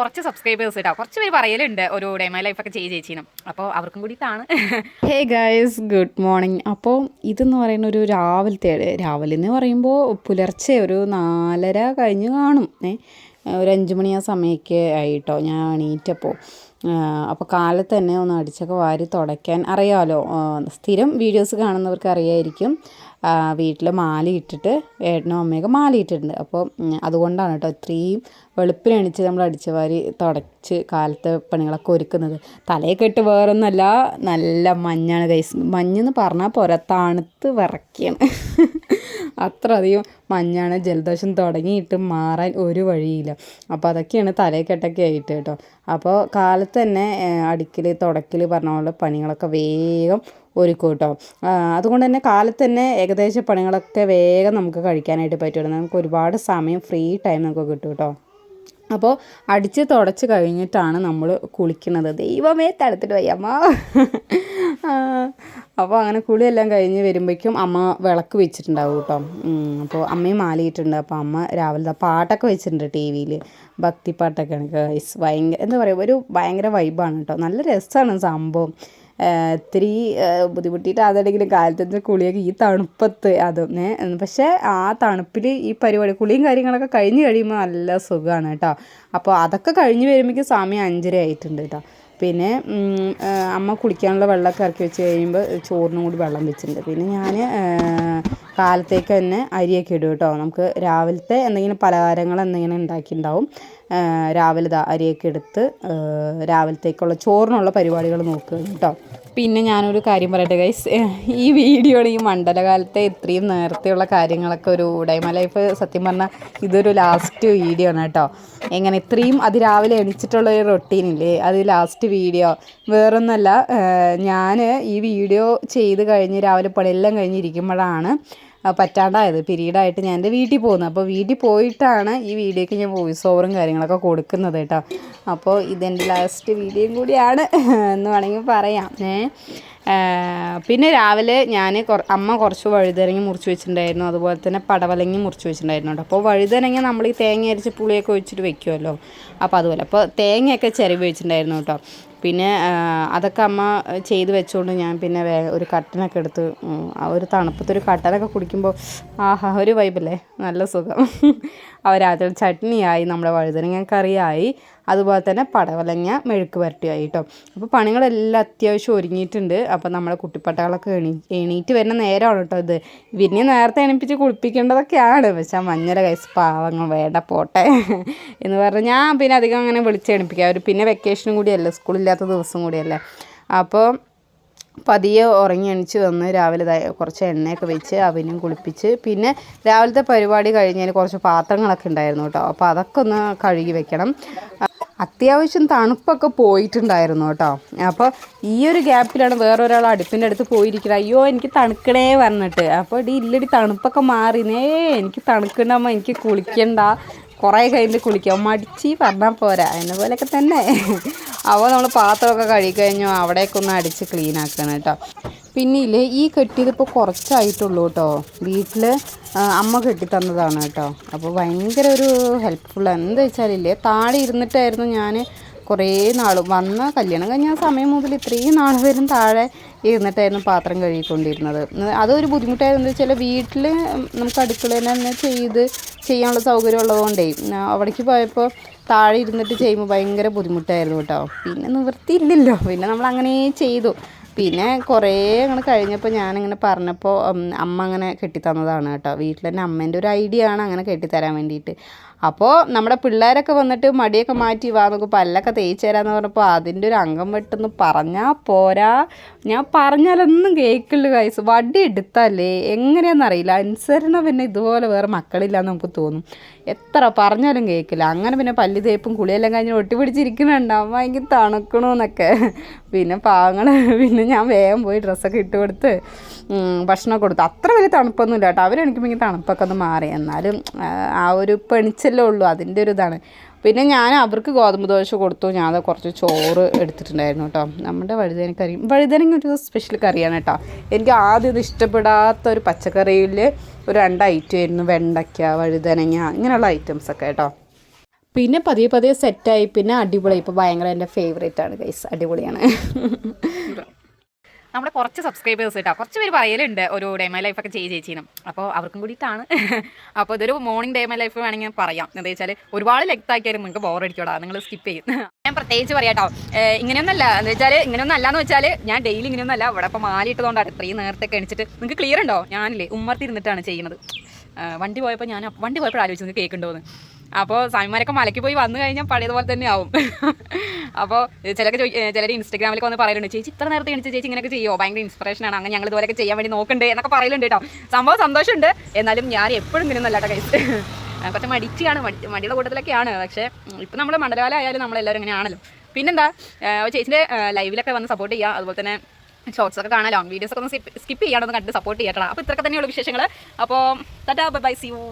കുറച്ച് സബ്സ്ക്രൈബേഴ്സ് കേട്ടോ, കുറച്ച് പേര് പറയലുണ്ട് ഒരു ഡേ മൈ ലൈഫൊക്കെ ചേച്ചീനും, അപ്പോൾ അവർക്കും കൂടിയിട്ടാണ്. Hey guys, good morning. അപ്പോൾ ഇതെന്ന് പറയുന്ന ഒരു രാവിലെ എന്ന് പറയുമ്പോൾ പുലർച്ചെ ഒരു 4:30 കഴിഞ്ഞ് കാണും. ഒരു 5 മണി ആ സമയമൊക്കെ ആയിട്ടോ ഞാൻ എണീറ്റപ്പോൾ. അപ്പോൾ കാലത്ത് തന്നെ ഒന്ന് അടിച്ചൊക്കെ വാരി തുടയ്ക്കാൻ അറിയാമല്ലോ. സ്ഥിരം വീഡിയോസ് കാണുന്നവർക്ക് അറിയായിരിക്കും. വീട്ടിൽ മാലയിട്ടിട്ട് ഏട്ടനും അമ്മയൊക്കെ മാലയിട്ടിട്ടുണ്ട്. അപ്പോൾ അതുകൊണ്ടാണ് കേട്ടോ ഇത്രയും വെളുപ്പിന് എണീച്ച് നമ്മൾ അടിച്ച് വാരി തുടച്ച് കാലത്തെ പണികളൊക്കെ ഒരുക്കുന്നത്. തലയൊക്കെ ഇട്ട് വേറൊന്നുമല്ല, നല്ല മഞ്ഞാണ് ഗൈസ്. മഞ്ഞെന്ന് പറഞ്ഞാൽ പോരാ, തണുത്ത് വിറയ്ക്കുകയാണ്. അത്ര അധികം മഞ്ഞാണ്. ജലദോഷം തുടങ്ങിയിട്ട് മാറാൻ ഒരു വഴിയില്ല. അപ്പോൾ അതൊക്കെയാണ് തലയൊക്കെട്ടൊക്കെ ആയിട്ട് കേട്ടോ. അപ്പോൾ കാലത്ത് തന്നെ അടിക്കൽ തുടക്കൽ പറഞ്ഞ പോലെ പണികളൊക്കെ വേഗം ഒരുക്കും കേട്ടോ. അതുകൊണ്ട് തന്നെ കാലത്ത് തന്നെ ഏകദേശം പണികളൊക്കെ വേഗം നമുക്ക് കഴിക്കാനായിട്ട് പറ്റുമല്ലോ. നമുക്ക് ഒരുപാട് സമയം ഫ്രീ ടൈം നമുക്ക് കിട്ടും കേട്ടോ. അപ്പോൾ അടിച്ച് തുടച്ച് കഴിഞ്ഞിട്ടാണ് നമ്മൾ കുളിക്കുന്നത്. ദൈവമേ തണുത്തിട്ട് വയ്യമ്മ. അപ്പോൾ അങ്ങനെ കുളിയെല്ലാം കഴിഞ്ഞ് വരുമ്പോഴേക്കും അമ്മ വിളക്ക് വെച്ചിട്ടുണ്ടാവും കേട്ടോ. അപ്പോൾ അമ്മയും മാലയിട്ടുണ്ട്. അപ്പോൾ അമ്മ രാവിലെ പാട്ടൊക്കെ വെച്ചിട്ടുണ്ട് ടി വിയിൽ, ഭക്തിപ്പാട്ടൊക്കെയാണ് ഗൈസ്. എന്താ പറയുക, ഒരു ഭയങ്കര വൈബാണ് കേട്ടോ. നല്ല രസമാണ് സംഭവം. ഇത്തിരി ബുദ്ധിമുട്ടിയിട്ട് അതെങ്കിലും കാലത്തെ കുളിയൊക്കെ ഈ തണുപ്പത്ത് അതും പക്ഷേ ആ തണുപ്പിൽ ഈ പരിപാടി കുളിയും കാര്യങ്ങളൊക്കെ കഴിഞ്ഞ് കഴിയുമ്പോൾ നല്ല സുഖമാണ് കേട്ടോ. അപ്പോൾ അതൊക്കെ കഴിഞ്ഞ് വരുമ്പോഴേക്കും സമയം 5:30 ആയിട്ടുണ്ട് കേട്ടോ. പിന്നെ അമ്മ കുളിക്കാനുള്ള വെള്ളമൊക്കെ ഇറക്കി വെച്ച് കഴിയുമ്പോൾ ചോറിനും കൂടി വെള്ളം വെച്ചിട്ടുണ്ട്. പിന്നെ ഞാൻ കാലത്തേക്ക് തന്നെ അരിയൊക്കെ ഇടും കേട്ടോ. നമുക്ക് രാവിലത്തെ എന്തെങ്കിലും പലഹാരങ്ങൾ എന്തെങ്കിലും ഉണ്ടാക്കിയിട്ടുണ്ടാവും. രാവിലെ അരിയൊക്കെ എടുത്ത് രാവിലത്തേക്കുള്ള ചോറിനുള്ള പരിപാടികൾ നോക്കുക കേട്ടോ. പിന്നെ ഞാനൊരു കാര്യം പറയട്ടെ ഗൈസ്, ഈ വീഡിയോയുടെ ഈ മണ്ഡലകാലത്തെ ഇത്രയും നേരത്തെയുള്ള കാര്യങ്ങളൊക്കെ ഒരു ഡേ മൈ ലൈഫ് സത്യം പറഞ്ഞാൽ ഇതൊരു ലാസ്റ്റ് വീഡിയോ ആണ് കേട്ടോ. എങ്ങനെ ഇത്രയും അതിരാവിലെ എണീച്ചിട്ടുള്ള ഒരു റൊട്ടീനില്ലേ, അത് ലാസ്റ്റ് വീഡിയോ. വേറൊന്നല്ല, ഞാൻ ഈ വീഡിയോ ചെയ്ത് കഴിഞ്ഞ് രാവിലെ പണിയെല്ലാം കഴിഞ്ഞിരിക്കുമ്പോഴാണ് പറ്റാണ്ടായത്. പീരീഡായിട്ട് ഞാൻ എൻ്റെ വീട്ടിൽ പോകുന്നത്. അപ്പോൾ വീട്ടിൽ പോയിട്ടാണ് ഈ വീഡിയോയ്ക്ക് ഞാൻ വോയിസ് ഓവറും കാര്യങ്ങളൊക്കെ കൊടുക്കുന്നത് കേട്ടോ. അപ്പോൾ ഇതെൻ്റെ ലാസ്റ്റ് വീഡിയോയും കൂടിയാണ് എന്ന് വേണമെങ്കിൽ പറയാം. പിന്നെ രാവിലെ ഞാൻ അമ്മ കുറച്ച് വഴുതനങ്ങ മുറിച്ച് വെച്ചിട്ടുണ്ടായിരുന്നു. അതുപോലെ തന്നെ പടവലങ്ങി മുറിച്ച് വെച്ചിട്ടുണ്ടായിരുന്നു കേട്ടോ. അപ്പോൾ വഴുതനങ്ങ നമ്മൾ ഈ തേങ്ങ അരച്ച് പുളിയൊക്കെ ഒഴിച്ചിട്ട് വെക്കുമല്ലോ, അപ്പോൾ അതുപോലെ അപ്പോൾ തേങ്ങയൊക്കെ ചിരവി വെച്ചിട്ടുണ്ടായിരുന്നു കേട്ടോ. പിന്നെ അതൊക്കെ അമ്മ ചെയ്ത് വെച്ചുകൊണ്ട് ഞാൻ പിന്നെ ഒരു കട്ടനൊക്കെ എടുത്ത് ഒരു തണുപ്പത്തൊരു കട്ടനൊക്കെ കുടിക്കുമ്പോൾ ആഹാ ഒരു വൈബല്ലേ, നല്ല സുഖം. രാത്രി ചട്നിയായി, നമ്മുടെ വഴുതനങ്ങ കറിയായി, അതുപോലെ തന്നെ പടവലങ്ങ മെഴുക്ക് വരട്ടിയായി കേട്ടോ. അപ്പോൾ പണികളെല്ലാം അത്യാവശ്യം ഒരുങ്ങിയിട്ടുണ്ട്. അപ്പോൾ നമ്മുടെ കുട്ടിപ്പട്ടകളൊക്കെ എണീറ്റ് വരുന്ന നേരമാണ് കേട്ടോ ഇത്. പിന്നെ നേരത്തെ എണീപ്പിച്ച് കുളിപ്പിക്കേണ്ടതൊക്കെയാണ്. പക്ഷേ മഞ്ഞള കൈസ് പാവങ്ങൾ വേണ്ട പോട്ടെ എന്ന് പറഞ്ഞാൽ ഞാൻ പിന്നെ അധികം അങ്ങനെ വിളിച്ച് എണീപ്പിക്കാം. പിന്നെ വെക്കേഷനും കൂടിയല്ലേ, സ്കൂളില്ലാത്ത ദിവസം കൂടിയല്ലേ. അപ്പോൾ പതിയെ ഉറങ്ങി എണിച്ച് വന്ന് രാവിലെ കുറച്ച് എണ്ണയൊക്കെ വെച്ച് അവനും കുളിപ്പിച്ച് പിന്നെ രാവിലത്തെ പരിപാടി കഴിഞ്ഞാൽ കുറച്ച് പാത്രങ്ങളൊക്കെ ഉണ്ടായിരുന്നു കേട്ടോ. അപ്പോൾ അതൊക്കെ ഒന്ന് കഴുകി വെക്കണം. അത്യാവശ്യം തണുപ്പൊക്കെ പോയിട്ടുണ്ടായിരുന്നു കേട്ടോ. അപ്പോൾ ഈ ഒരു ഗ്യാപ്പിലാണ് വേറൊരാൾ അടുപ്പിൻ്റെ അടുത്ത് പോയിരിക്കുന്നത്. അയ്യോ എനിക്ക് തണുക്കണേ പറഞ്ഞിട്ട്. അപ്പോൾ ഇല്ലടി തണുപ്പൊക്കെ മാറിനേ, എനിക്ക് തണുക്കണ്ടമ്മ, എനിക്ക് കുളിക്കണ്ട, കുറേ കഴിഞ്ഞിട്ട് കുളിക്കാം, മടിച്ച് പറഞ്ഞാൽ പോരാ എന്നെ പോലെയൊക്കെ തന്നെ. അപ്പോൾ നമ്മൾ പാത്രമൊക്കെ കഴുകിക്കഴിഞ്ഞു അവിടേക്ക് ഒന്ന് അടിച്ച് ക്ലീൻ ആക്കണം കേട്ടോ. പിന്നില്ലേ ഈ കെട്ടിയതിപ്പോൾ കുറച്ചായിട്ടുള്ളൂ കേട്ടോ. വീട്ടിൽ അമ്മ കെട്ടി തന്നതാണ് കേട്ടോ. അപ്പോൾ ഭയങ്കര ഒരു ഹെൽപ്ഫുള്ളാണ്. എന്താ വെച്ചാലില്ലേ, താഴെ ഇരുന്നിട്ടായിരുന്നു ഞാൻ കുറേ നാൾ വന്ന കല്യാണം കഴിഞ്ഞ സമയം മുതൽ ഇത്രയും നാൾ വരും താഴെ ഇരുന്നിട്ടായിരുന്നു പാത്രം കഴുകിക്കൊണ്ടിരുന്നത്. അതൊരു ബുദ്ധിമുട്ടായിരുന്നു. എന്താ വെച്ചാൽ വീട്ടിൽ നമുക്ക് അടുക്കളയിൽ തന്നെ ചെയ്യാനുള്ള സൗകര്യം ഉള്ളതുകൊണ്ടേ അവിടേക്ക് പോയപ്പോൾ താഴെ ഇരുന്നിട്ട് ചെയ്യുമ്പോൾ ഭയങ്കര ബുദ്ധിമുട്ടായിരുന്നു കേട്ടോ. പിന്നെ നിവൃത്തിയില്ലല്ലോ, പിന്നെ നമ്മൾ അങ്ങനെ ചെയ്തു. പിന്നെ കുറേ അങ്ങനെ കഴിഞ്ഞപ്പോൾ ഞാനിങ്ങനെ പറഞ്ഞപ്പോൾ അമ്മ അങ്ങനെ കെട്ടിത്തന്നതാണ് കേട്ടോ. വീട്ടിൽ തന്നെ അമ്മേൻ്റെ ഒരു ഐഡിയ ആണ് അങ്ങനെ കെട്ടിത്തരാൻ വേണ്ടിയിട്ട്. അപ്പോൾ നമ്മുടെ പിള്ളേരൊക്കെ വന്നിട്ട് മടിയൊക്കെ മാറ്റി വാ നമുക്ക് പല്ലൊക്കെ തേച്ച് തരാമെന്ന് പറഞ്ഞപ്പോൾ അതിൻ്റെ ഒരു അംഗം വെട്ടെന്ന് പറഞ്ഞാൽ പോരാ. ഞാൻ പറഞ്ഞാലൊന്നും കേൾക്കില്ല ഗൈസ്. വടി എടുത്തല്ലേ എങ്ങനെയാണെന്നറിയില്ല, അനുസരണം പിന്നെ ഇതുപോലെ വേറെ മക്കളില്ലാന്ന് നമുക്ക് തോന്നും. എത്ര പറഞ്ഞാലും കേൾക്കില്ല. അങ്ങനെ പിന്നെ പല്ല് തേപ്പും കുളിയെല്ലാം കഴിഞ്ഞ് ഒട്ടിപ്പിടിച്ചിരിക്കുന്നുണ്ടാവും എനിക്ക് തണുക്കണമെന്നൊക്കെ. പിന്നെ പാവങ്ങൾ പിന്നെ ഞാൻ വേഗം പോയി ഡ്രസ്സൊക്കെ ഇട്ട് കൊടുത്ത് ഭക്ഷണമൊക്കെ കൊടുത്തു. അത്ര വലിയ തണുപ്പൊന്നുമില്ല കേട്ടോ. അവരെനിക്കുമ്പോൾ തണുപ്പൊക്കെ ഒന്ന് മാറി, എന്നാലും ആ ഒരു പെണിച്ചല്ലേ ഉള്ളൂ, അതിൻ്റെ ഒരു ഇതാണ്. പിന്നെ ഞാൻ അവർക്ക് ഗോതമ്പ് ദോശ കൊടുത്തു. ഞാൻ കുറച്ച് ചോറ് എടുത്തിട്ടുണ്ടായിരുന്നു കേട്ടോ. നമ്മുടെ വഴുതനങ്ങ ഒരു സ്പെഷ്യൽ കറിയാണ് കേട്ടോ. എനിക്ക് ആദ്യം ഇത് ഇഷ്ടപ്പെടാത്ത ഒരു പച്ചക്കറിയിൽ ഒരു 2 ഐറ്റം ആയിരുന്നു, വെണ്ടയ്ക്ക, വഴുതനങ്ങ, ഇങ്ങനെയുള്ള ഐറ്റംസൊക്കെ കേട്ടോ. പിന്നെ പതിയെ പതിയെ സെറ്റായി, പിന്നെ അടിപൊളിയായി. ഇപ്പോൾ ഭയങ്കര എൻ്റെ ഫേവറേറ്റ് ആണ് ഗൈസ്, അടിപൊളിയാണ്. നമ്മുടെ കുറച്ച് സബ്സ്ക്രൈബേഴ്സ് കേട്ടോ, കുറച്ച് പേര് പറയലുണ്ട് ഒരു ഡേ മൈ ലൈഫൊക്കെ ചേച്ചീനും. അപ്പോൾ അവർക്കും കൂടിയിട്ടാണ്. അപ്പോൾ ഇതൊരു മോർണിംഗ് ഡേ മൈ ലൈഫ് വേണമെങ്കിൽ പറയാം. എന്താ വെച്ചാൽ ഒരുപാട് ലെങ്ത് ആക്കിയാലും നിങ്ങൾക്ക് ബോറടിക്കോടാ, നിങ്ങൾ സ്കിപ്പ് ചെയ്യും. ഞാൻ പ്രത്യേകിച്ച് പറയാം കേട്ടോ, ഇങ്ങനെയൊന്നല്ല എന്ന് വെച്ചാൽ, ഇങ്ങനെയൊന്നും അല്ലാന്ന് വെച്ചാൽ ഞാൻ ഡെയിലി ഇങ്ങനെയൊന്നല്ല. ഇവിടെ ഇപ്പോൾ മാലിയിട്ടതുകൊണ്ടാണ് ഇത്രയും നേരത്തെ എണിച്ചിട്ട്. നിങ്ങൾക്ക് ക്ലിയർ ഉണ്ടോ? ഞാനില്ലേ ഉമ്മർത്തിരുന്നിട്ടാണ് ചെയ്യുന്നത്. വണ്ടി പോയപ്പോൾ ആലോചിച്ചു നിങ്ങൾക്ക് കേൾക്കുന്നുണ്ടോന്ന്. അപ്പോൾ സ്വാമിമാരൊക്കെ മലയ്ക്ക് പോയി വന്നു കഴിഞ്ഞാൽ പഴയതുപോലെ തന്നെ ആവും. അപ്പോൾ ചിലർ ഇൻസ്റ്റാഗ്രാമിലൊക്കെ വന്ന് പറയുന്നുണ്ട്, ചേച്ചി ഇത്ര നേരത്തെ എണിച്ച് ചേച്ചി ഇങ്ങനെയൊക്കെ ചെയ്യുമോ, ഭയങ്കര ഇൻസ്പിറേഷനാണ്, അങ്ങനെ ഞങ്ങൾ ഇതുപോലെയൊക്കെ ചെയ്യാൻ വേണ്ടി നോക്കുന്നുണ്ട് എന്നൊക്കെ പറയുന്നുണ്ട് കേട്ടോ. സംഭവം സന്തോഷമുണ്ട്. എന്നാലും ഞാൻ എപ്പോഴും ഇങ്ങനെയൊന്നും അല്ലാട്ടോ കൈസ്, കുറച്ച് മടിച്ചാണ്, മടിയുടെ കൂട്ടത്തിലൊക്കെയാണ്. പക്ഷേ ഇപ്പം നമ്മൾ മണ്ഡലകാലം ആയാലും നമ്മളെല്ലാവരും ഇങ്ങനെയാണല്ലോ. പിന്നെന്താ, ചേച്ചിൻ്റെ ലൈവിലൊക്കെ വന്ന് സപ്പോർട്ട് ചെയ്യുക, അതുപോലെ തന്നെ ഷോർട്സൊക്കെ കാണാം, ലോങ് വീഡിയോസൊക്കെ ഒന്ന് സ്കിപ്പ് ചെയ്യാണ്ടൊന്ന് കണ്ടിട്ട് സപ്പോർട്ട് ചെയ്യട്ടോ. അപ്പോൾ ഇത്രയൊക്കെ തന്നെയുള്ള വിശേഷങ്ങൾ. അപ്പോൾ ടാറ്റാ, ബൈ, സീ യു.